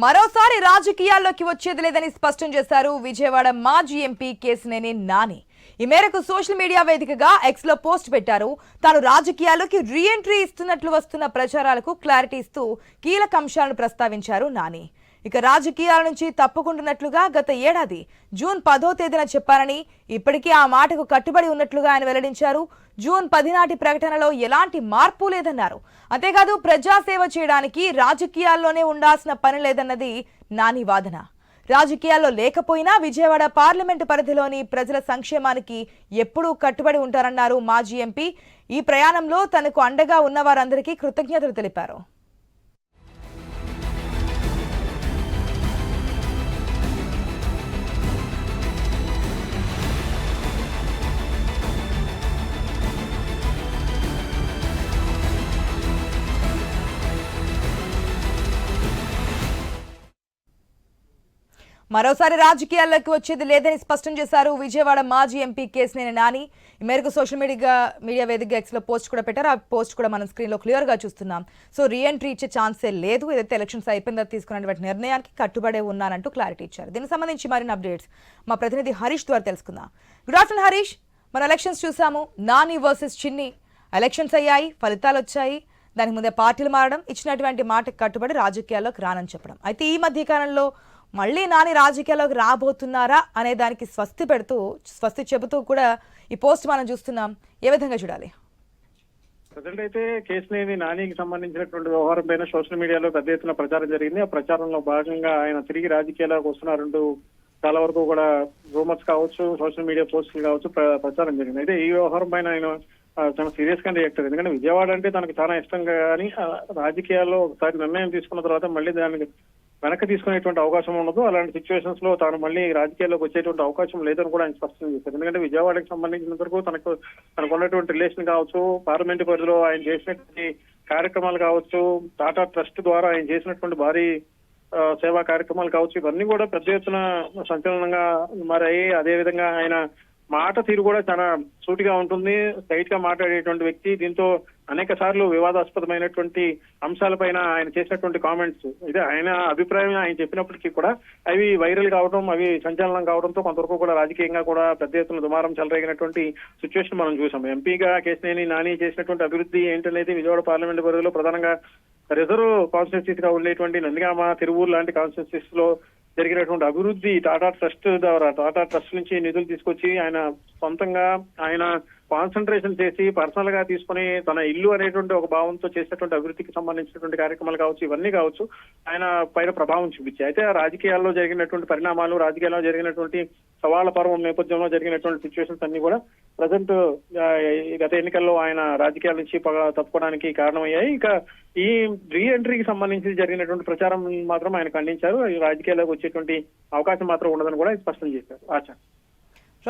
మరోసారి రాజకీయాల్లోకి వచ్చేది లేదని స్పష్టం చేశారు విజయవాడ మాజీ ఎంపీ కేశినేని నాని. ఈ మేరకు సోషల్ మీడియా వేదికగా ఎక్స్ లో పోస్ట్ పెట్టారు. తాను రాజకీయాల్లోకి రీ ఎంట్రీ ఇస్తున్నట్లు వస్తున్న ప్రచారాలకు క్లారిటీ ఇస్తూ కీలక అంశాలను ప్రస్తావించారు నాని. ఇక రాజకీయాల నుంచి తప్పుకుంటున్నట్లుగా గత ఏడాది జూన్ 10వ తేదీన చెప్పారని, ఇప్పటికీ ఆ మాటకు కట్టుబడి ఉన్నట్లుగా ఆయన వెల్లడించారు. జూన్ 10 నాటి ప్రకటనలో ఎలాంటి మార్పు లేదన్నారు. అంతేకాదు ప్రజాసేవ చేయడానికి రాజకీయాల్లోనే ఉండాల్సిన పని లేదన్నది నాని వాదన. రాజకీయాల్లో లేకపోయినా విజయవాడ పార్లమెంటు పరిధిలోని ప్రజల సంక్షేమానికి ఎప్పుడూ కట్టుబడి ఉంటారన్నారు మాజీ ఎంపీ. ఈ ప్రయాణంలో తనకు అండగా ఉన్న వారందరికీ కృతజ్ఞతలు తెలిపారు. మరోసారి రాజకీయాల్లోకి వచ్చేది లేదని స్పష్టం చేశారు విజయవాడ మాజీ ఎంపీ కేశినేని నాని. ఈ మేరకు సోషల్ మీడియా వేదికగా ఎక్స్ లో పోస్ట్ కూడా పెట్టారు. ఆ పోస్ట్ కూడా మనం స్క్రీన్ లో క్లియర్ గా చూస్తున్నాం. సో రీ ఎంట్రీ ఇచ్చే ఛాన్సే లేదు. ఏదైతే ఎలక్షన్స్ అయిపోయిందో తీసుకున్నటువంటి నిర్ణయానికి కట్టుబడే ఉన్నానంటూ క్లారిటీ ఇచ్చారు. దీనికి సంబంధించి మరిన్ని అప్డేట్స్ మా ప్రతినిధి హరీష్ ద్వారా తెలుసుకుందాం. Good afternoon Harish. మన ఎలక్షన్స్ చూసాము, నాని వర్సెస్ చిన్ని. ఎలక్షన్స్ అయ్యాయి, ఫలితాలు వచ్చాయి. దానికి ముందే పార్టీలు మారడం, ఇచ్చినటువంటి మాటకు కట్టుబడి రాజకీయాల్లోకి రానని చెప్పడం. అయితే ఈ మధ్య కాలంలో మళ్ళీ నాని రాజకీయాల్లోకి రాబోతున్నారా అనే దానికి స్వస్తి చెబుతూ కూడా ఈ పోస్ట్ మనం చూస్తున్నాం. ఏ విధంగా చూడాలి? ప్రజెంట్ అయితే కేశినేని నానికి సంబంధించినటువంటి వ్యవహారం పైన సోషల్ మీడియాలో పెద్ద ఎత్తున ప్రచారం జరిగింది. ఆ ప్రచారంలో భాగంగా ఆయన తిరిగి రాజకీయాల్లోకి వస్తున్నారంటూ చాలా వరకు కూడా రూమర్స్ కావచ్చు, సోషల్ మీడియా పోస్టులు కావచ్చు ప్రచారం జరిగింది. అయితే ఈ వ్యవహారం పైన ఆయన చాలా సీరియస్ గా రియాక్ట్ అయ్యారు. ఎందుకంటే విజయవాడ అంటే తనకు చాలా ఇష్టం కానీ రాజకీయాల్లో ఒకసారి నిర్ణయం తీసుకున్న తర్వాత మళ్ళీ దానికి వెనక్కి తీసుకునేటువంటి అవకాశం ఉండదు. అలాంటి సిచ్యువేషన్స్ లో తాను మళ్ళీ రాజకీయాల్లోకి వచ్చేటువంటి అవకాశం లేదని కూడా ఆయన స్పష్టం చేశారు. ఎందుకంటే విజయవాడకి సంబంధించినంత వరకు తనకు ఉన్నటువంటి రిలేషన్ కావచ్చు, పార్లమెంటు పరిధిలో ఆయన చేసినటువంటి కార్యక్రమాలు కావచ్చు, టాటా ట్రస్ట్ ద్వారా ఆయన చేసినటువంటి భారీ సేవా కార్యక్రమాలు కావచ్చు, ఇవన్నీ కూడా పెద్ద ఎత్తున సంచలనంగా మారాయి. అదేవిధంగా ఆయన మాట తీరు కూడా చాలా సూటిగా ఉంటుంది, స్ట్రైట్ గా మాట్లాడేటువంటి వ్యక్తి. దీంతో అనేక సార్లు వివాదాస్పదమైనటువంటి అంశాలపైన ఆయన చేసినటువంటి కామెంట్స్, ఇదే ఆయన అభిప్రాయం ఆయన చెప్పినప్పటికీ కూడా అవి వైరల్ కావడం, అవి సంచలనం కావడంతో కొంతవరకు కూడా రాజకీయంగా కూడా పెద్ద ఎత్తున దుమారం చెలరేగినటువంటి సిచ్యువేషన్ మనం చూసాం. ఎంపీగా కేశినేని నాని చేసినటువంటి అభివృద్ధి ఏంటనేది విజయవాడ పార్లమెంటు పరిధిలో ప్రధానంగా రిజర్వ్ కాన్స్టిట్యూన్సీస్ గా ఉండేటువంటి నందిగామ, తిరువూరు లాంటి కాన్స్టిట్యూన్సీస్ లో జరిగినటువంటి అభివృద్ధి టాటా ట్రస్ట్ ద్వారా, టాటా ట్రస్ట్ నుంచి నిధులు తీసుకొచ్చి ఆయన సొంతంగా ఆయన కాన్సన్ట్రేషన్ చేసి పర్సనల్ గా తీసుకుని తన ఇల్లు అనేటువంటి ఒక భావంతో చేసినటువంటి అభివృద్ధికి సంబంధించినటువంటి కార్యక్రమాలు కావచ్చు, ఇవన్నీ కావచ్చు ఆయన పైన ప్రభావం చూపించాయి. అయితే రాజకీయాల్లో జరిగినటువంటి పరిణామాలు, రాజకీయాల్లో జరిగినటువంటి సవాళ్ల పర్వం నేపథ్యంలో జరిగినటువంటి సిచ్యువేషన్స్ అన్ని కూడా ప్రజెంట్ గత ఎన్నికల్లో ఆయన రాజకీయాల నుంచి తప్పుకోవడానికి కారణమయ్యాయి. ఇక ఈ రీ ఎంట్రీకి సంబంధించి జరిగినటువంటి ప్రచారం మాత్రం ఆయన ఖండించారు. రాజకీయాల్లోకి వచ్చేటువంటి అవకాశం మాత్రం ఉండదని కూడా స్పష్టం చేశారు. ఆచా.